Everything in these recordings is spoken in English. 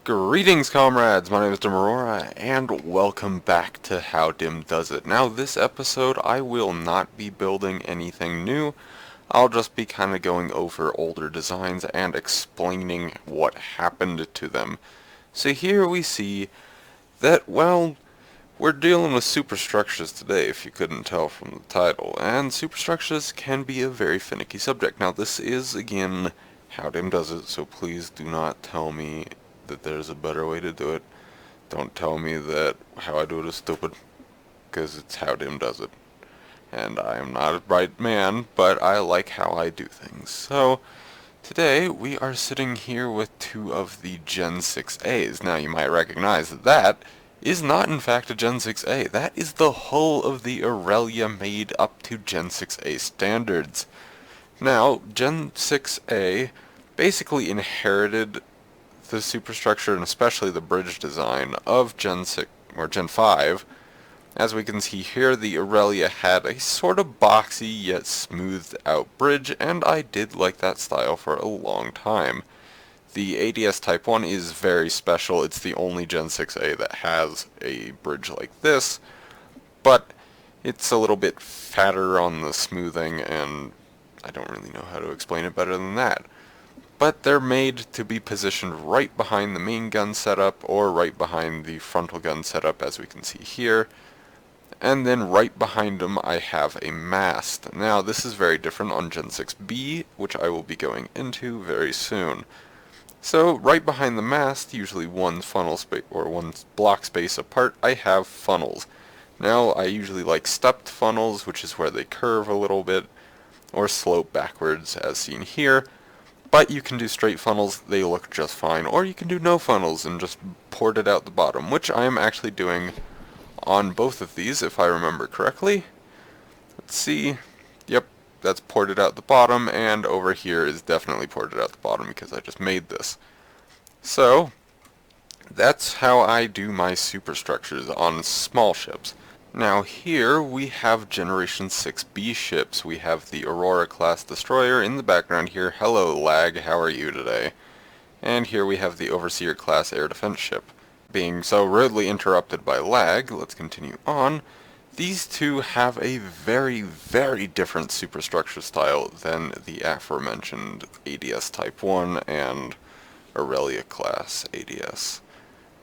Greetings, comrades! My name is DimAurora, and welcome back to How Dim Does It. Now, this episode, I will not be building anything new. I'll just be kind of going over older designs and explaining what happened to them. So here we see that, well, we're dealing with superstructures today, if you couldn't tell from the title, and superstructures can be a very finicky subject. Now, this is, again, How Dim Does It, so please do not tell me that there's a better way to do it. Don't tell me that how I do it is stupid, because it's How Dim Does It. And I am not a bright man, but I like how I do things. So, today we are sitting here with two of the Gen 6As. Now you might recognize that that is not in fact a Gen 6A. That is the hull of the Aurelia made up to Gen 6A standards. Now, Gen 6A basically inherited the superstructure and especially the bridge design of Gen 6 or Gen 5. As we can see here, the Aurelia had a sort of boxy yet smoothed out bridge, and I did like that style for a long time. The ADS Type 1 is very special. It's the only Gen 6A that has a bridge like this, but it's a little bit fatter on the smoothing, and I don't really know how to explain it better than that. But they're made to be positioned right behind the main gun setup or right behind the frontal gun setup, as we can see here. And then right behind them I have a mast. Now this is very different on Gen 6B, which I will be going into very soon. So right behind the mast, usually one funnel space or one block space apart, I have funnels. Now I usually like stepped funnels, which is where they curve a little bit, or slope backwards as seen here. But you can do straight funnels, they look just fine, or you can do no funnels and just port it out the bottom, which I am actually doing on both of these, if I remember correctly. Let's see. Yep, that's ported out the bottom, and over here is definitely ported out the bottom because I just made this. So, that's how I do my superstructures on small ships. Now here we have Generation 6B ships. We have the Aurora class destroyer in the background here. Hello lag, how are you today? And here we have the Overseer class air defense ship. Being so rudely interrupted by lag, let's continue on. These two have a very, very different superstructure style than the aforementioned ADS Type 1 and Aurelia class ADS.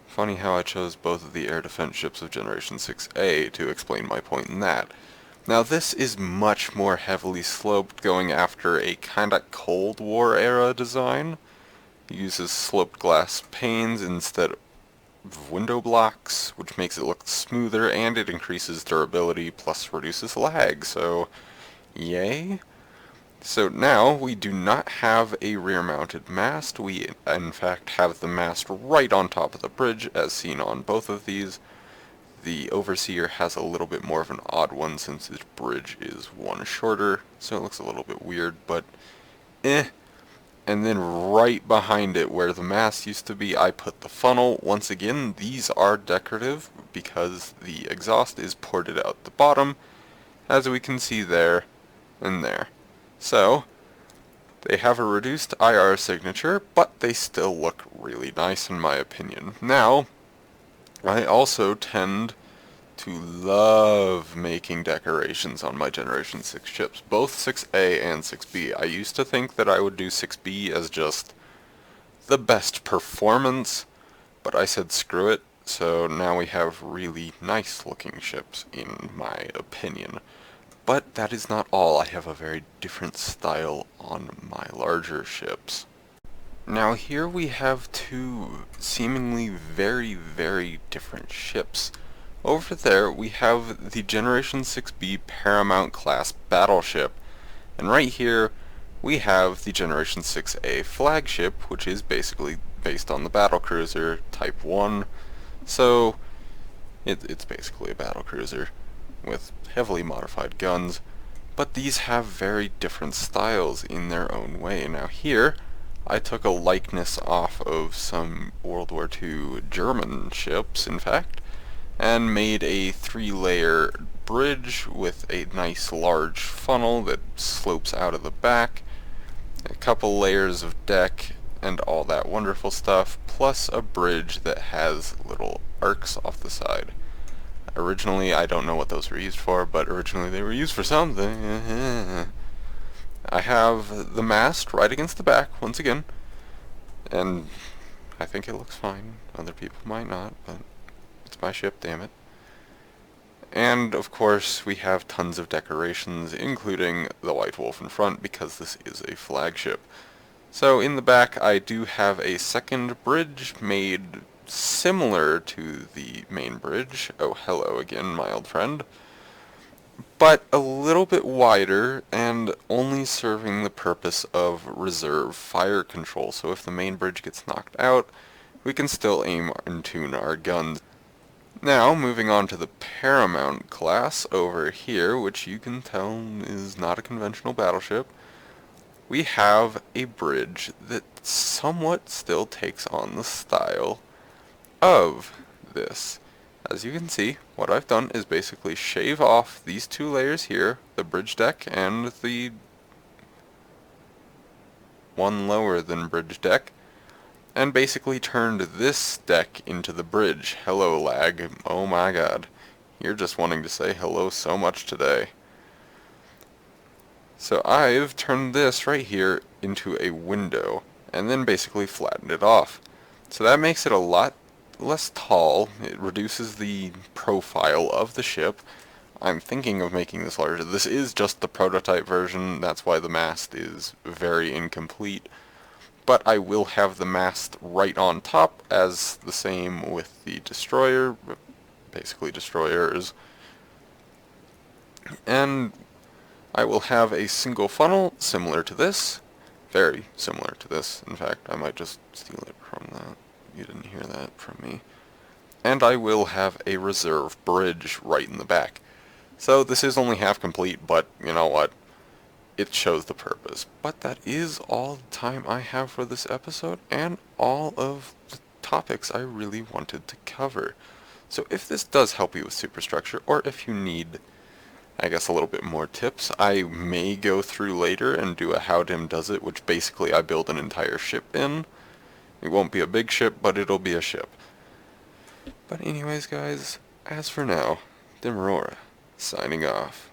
Funny how I chose both of the air defense ships of Generation 6A to explain my point in that. Now this is much more heavily sloped, going after a kinda Cold War era design. It uses sloped glass panes instead of window blocks, which makes it look smoother, and it increases durability plus reduces lag, so yay. So now we do not have a rear-mounted mast. We in fact have the mast right on top of the bridge, as seen on both of these. The Overseer has a little bit more of an odd one since its bridge is one shorter, so it looks a little bit weird, but eh. And then right behind it, where the mast used to be, I put the funnel. Once again, these are decorative because the exhaust is ported out the bottom, as we can see there and there. So, they have a reduced IR signature, but they still look really nice in my opinion. Now, I also tend to love making decorations on my Generation 6 ships, both 6A and 6B. I used to think that I would do 6B as just the best performance, but I said screw it, so now we have really nice looking ships in my opinion. But that is not all. I have a very different style on my larger ships. Now here we have two seemingly very, very different ships. Over there we have the Generation 6B Paramount class Battleship, and right here we have the Generation 6A Flagship, which is basically based on the battlecruiser Type 1, so it's basically a battlecruiser with heavily modified guns, but these have very different styles in their own way. Now here, I took a likeness off of some World War II German ships, in fact, and made a 3-layer bridge with a nice large funnel that slopes out of the back, a couple layers of deck, and all that wonderful stuff, plus a bridge that has little arcs off the side. Originally, I don't know what those were used for, but originally they were used for something. I have the mast right against the back, once again, and I think it looks fine. Other people might not, but it's my ship, damn it. And, of course, we have tons of decorations, including the White Wolf in front, because this is a flagship. So, in the back, I do have a second bridge made similar to the main bridge. Oh, hello again, my old friend. But a little bit wider, and only serving the purpose of reserve fire control. So if the main bridge gets knocked out, we can still aim and tune our guns. Now, moving on to the Paramount class over here, which you can tell is not a conventional battleship, we have a bridge that somewhat still takes on the style of this. As you can see, what I've done is basically shave off these two layers here, the bridge deck and the one lower than bridge deck, and basically turned this deck into the bridge. Hello, lag. Oh my god. You're just wanting to say hello so much today. So I've turned this right here into a window, and then basically flattened it off. So that makes it a lot less tall. It reduces the profile of the ship. I'm thinking of making this larger. This is just the prototype version, that's why the mast is very incomplete. But I will have the mast right on top, as the same with the destroyer, basically destroyers. And I will have a single funnel similar to this, very similar to this. In fact, I might just steal it from that. You didn't hear that from me. And I will have a reserve bridge right in the back. So this is only half complete, but you know what? It shows the purpose. But that is all the time I have for this episode, and all of the topics I really wanted to cover. So if this does help you with Superstructure, or if you need, I guess, a little bit more tips, I may go through later and do a How Dim Does It, which basically I build an entire ship in. It won't be a big ship, but it'll be a ship. But anyways, guys, as for now, DimAurora, signing off.